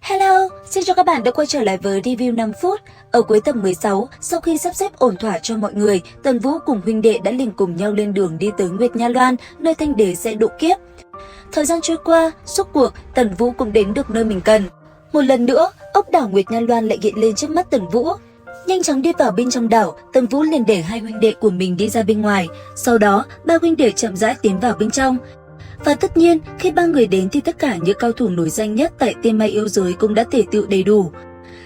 Hello, xin chào các bạn đã quay trở lại với review 5 phút. Ở cuối tập 16, sau khi sắp xếp ổn thỏa cho mọi người, Tần Vũ cùng huynh đệ đã liền cùng nhau lên đường đi tới Nguyệt Nha Loan, nơi Thanh Đế sẽ độ kiếp. Thời gian trôi qua, suốt cuộc, Tần Vũ cũng đến được nơi mình cần. Một lần nữa, ốc đảo Nguyệt Nha Loan lại hiện lên trước mắt Tần Vũ. Nhanh chóng đi vào bên trong đảo, Tần Vũ liền để hai huynh đệ của mình đi ra bên ngoài. Sau đó, ba huynh đệ chậm rãi tiến vào bên trong. Và tất nhiên, khi ba người đến thì tất cả những cao thủ nổi danh nhất tại Tiên Mai Yêu Giới cũng đã tề tựu đầy đủ.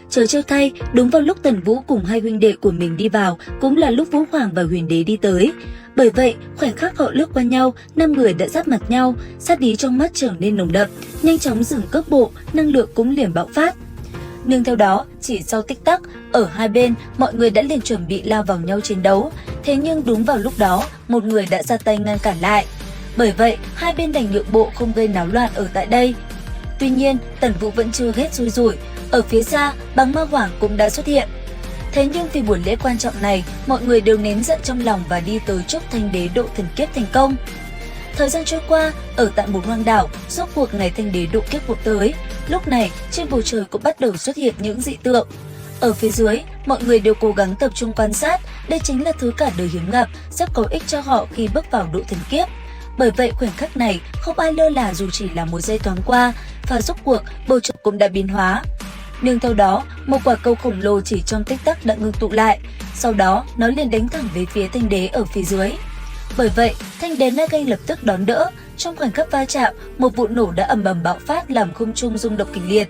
Trớ trêu thay, đúng vào lúc Tần Vũ cùng hai huynh đệ của mình đi vào, cũng là lúc Vũ Hoàng và Huyền Đế đi tới. Bởi vậy, khoảnh khắc họ lướt qua nhau, 5 người đã giáp mặt nhau, sát ý trong mắt trở nên nồng đậm, nhanh chóng dừng cước bộ, năng lượng cũng liền bạo phát. Nương theo đó, chỉ sau tích tắc, ở hai bên, mọi người đã liền chuẩn bị lao vào nhau chiến đấu. Thế nhưng đúng vào lúc đó, một người đã ra tay ngăn cản lại. Bởi vậy, hai bên đành nhượng bộ không gây náo loạn ở tại đây. Tuy nhiên, Tần Vũ vẫn chưa hết xui rủi. Ở phía xa, Băng Ma Hoàng cũng đã xuất hiện. Thế nhưng vì buổi lễ quan trọng này, mọi người đều nén giận trong lòng và đi tới chúc Thanh Đế độ thần kiếp thành công. Thời gian trôi qua, ở tại một hoang đảo, rốt cuộc ngày Thanh Đế độ kiếp cũng tới. Lúc này, trên bầu trời cũng bắt đầu xuất hiện những dị tượng. Ở phía dưới, mọi người đều cố gắng tập trung quan sát. Đây chính là thứ cả đời hiếm gặp, rất có ích cho họ khi bước vào độ thần kiếp. Bởi vậy khoảnh khắc này không ai lơ là dù chỉ là một giây thoáng qua, và rốt cuộc bầu trời cũng đã biến hóa. Nương theo đó, một quả cầu khổng lồ chỉ trong tích tắc đã ngưng tụ lại, sau đó nó liền đánh thẳng về phía Thanh Đế ở phía dưới. Bởi vậy, Thanh Đế ngay lập tức đón đỡ, trong khoảnh khắc va chạm, một vụ nổ đã ầm ầm bạo phát làm không trung rung động kịch liệt.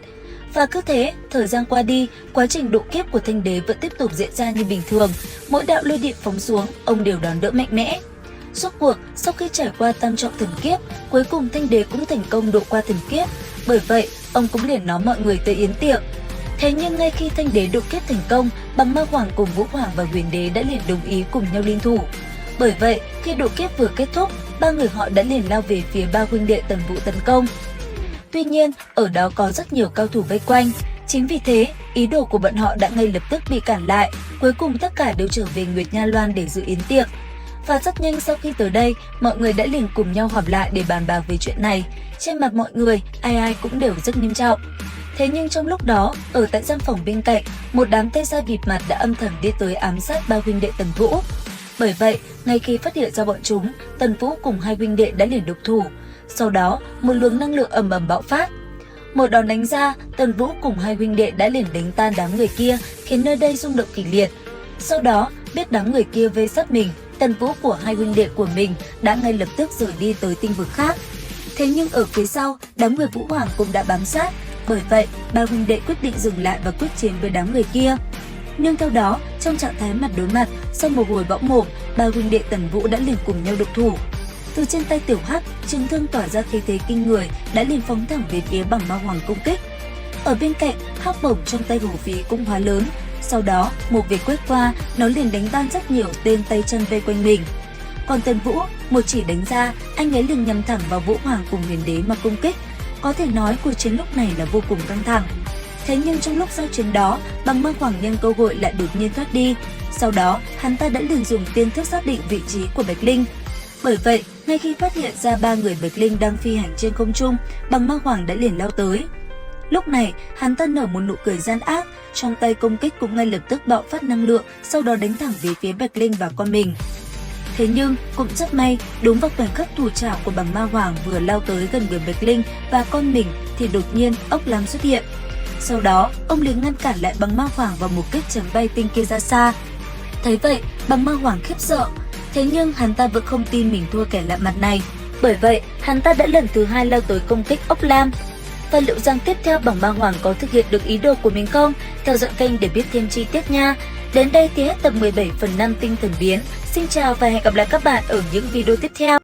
Và cứ thế, thời gian qua đi, quá trình độ kiếp của Thanh Đế vẫn tiếp tục diễn ra như bình thường, mỗi đạo lôi điện phóng xuống, ông đều đón đỡ mạnh mẽ. Suốt cuộc, sau khi trải qua tam trọng thần kiếp, cuối cùng Thanh Đế cũng thành công độ qua thần kiếp. Bởi vậy, ông cũng liền nói mọi người tới yến tiệc. Thế nhưng ngay khi Thanh Đế độ kiếp thành công, Băng Ma Hoàng cùng Vũ Hoàng và Huyền Đế đã liền đồng ý cùng nhau liên thủ. Bởi vậy, khi độ kiếp vừa kết thúc, ba người họ đã liền lao về phía ba huynh đệ Tần Vũ tấn công. Tuy nhiên, ở đó có rất nhiều cao thủ vây quanh. Chính vì thế, ý đồ của bọn họ đã ngay lập tức bị cản lại. Cuối cùng tất cả đều trở về Nguyệt Nha Loan để dự yến tiệc. Và rất nhanh sau khi tới đây, mọi người đã liền cùng nhau họp lại để bàn bạc về chuyện này. Trên mặt mọi người, ai cũng đều rất nghiêm trọng. Thế nhưng trong lúc đó, ở tại gian phòng bên cạnh, một đám tay da bịt mặt đã âm thầm đi tới ám sát ba huynh đệ Tần Vũ. Bởi vậy, ngay khi phát hiện ra bọn chúng, Tần Vũ cùng hai huynh đệ đã liền độc thủ. Sau đó, một luồng năng lượng ầm ầm bạo phát. Một đòn đánh ra, Tần Vũ cùng hai huynh đệ đã liền đánh tan đám người kia, khiến nơi đây rung động kịch liệt. Sau đó, biết đám người kia vây sát mình, Tần Vũ của hai huynh đệ của mình đã ngay lập tức rời đi tới tinh vực khác. Thế nhưng ở phía sau, đám người Vũ Hoàng cũng đã bám sát. Bởi vậy, ba huynh đệ quyết định dừng lại và quyết chiến với đám người kia. Nhưng theo đó, trong trạng thái mặt đối mặt, sau một hồi bão mồm, ba huynh đệ Tần Vũ đã liền cùng nhau độc thủ. Từ trên tay Tiểu Hắc, trường thương tỏa ra khí thế kinh người đã liền phóng thẳng về phía Băng Ma Hoàng công kích. Ở bên cạnh, hắc bổng trong tay Hổ Phí cũng hóa lớn. Sau đó, một việc quét qua, nó liền đánh tan rất nhiều tên tay chân vây quanh mình. Còn Tần Vũ, một chỉ đánh ra, anh ấy liền nhắm thẳng vào Vũ Hoàng cùng Huyền Đế mà công kích. Có thể nói cuộc chiến lúc này là vô cùng căng thẳng. Thế nhưng trong lúc giao chiến đó, Băng Ma Hoàng nhân cơ hội lại đột nhiên thoát đi. Sau đó, hắn ta đã liền dùng tiên thức xác định vị trí của Bạch Linh. Bởi vậy, ngay khi phát hiện ra ba người Bạch Linh đang phi hành trên không trung, Băng Ma Hoàng đã liền lao tới. Lúc này, hắn ta nở một nụ cười gian ác, trong tay công kích cũng ngay lập tức bạo phát năng lượng, sau đó đánh thẳng về phía Bạch Linh và con mình. Thế nhưng, cũng rất may, đúng vào khoảnh khắc thủ trảo của Băng Ma Hoàng vừa lao tới gần người Bạch Linh và con mình thì đột nhiên ốc lam xuất hiện. Sau đó, ông liền ngăn cản lại Băng Ma Hoàng và một kích chém bay tên kia ra xa. Thấy vậy, Băng Ma Hoàng khiếp sợ. Thế nhưng hắn ta vẫn không tin mình thua kẻ lạ mặt này. Bởi vậy, hắn ta đã lần thứ hai lao tới công kích ốc lam. Và liệu rằng tiếp theo Băng Ma Hoàng có thực hiện được ý đồ của mình không? Theo dõi kênh để biết thêm chi tiết nha. Đến đây thì hết tập 17/5 tinh thần biến. Xin chào và hẹn gặp lại các bạn ở những video tiếp theo.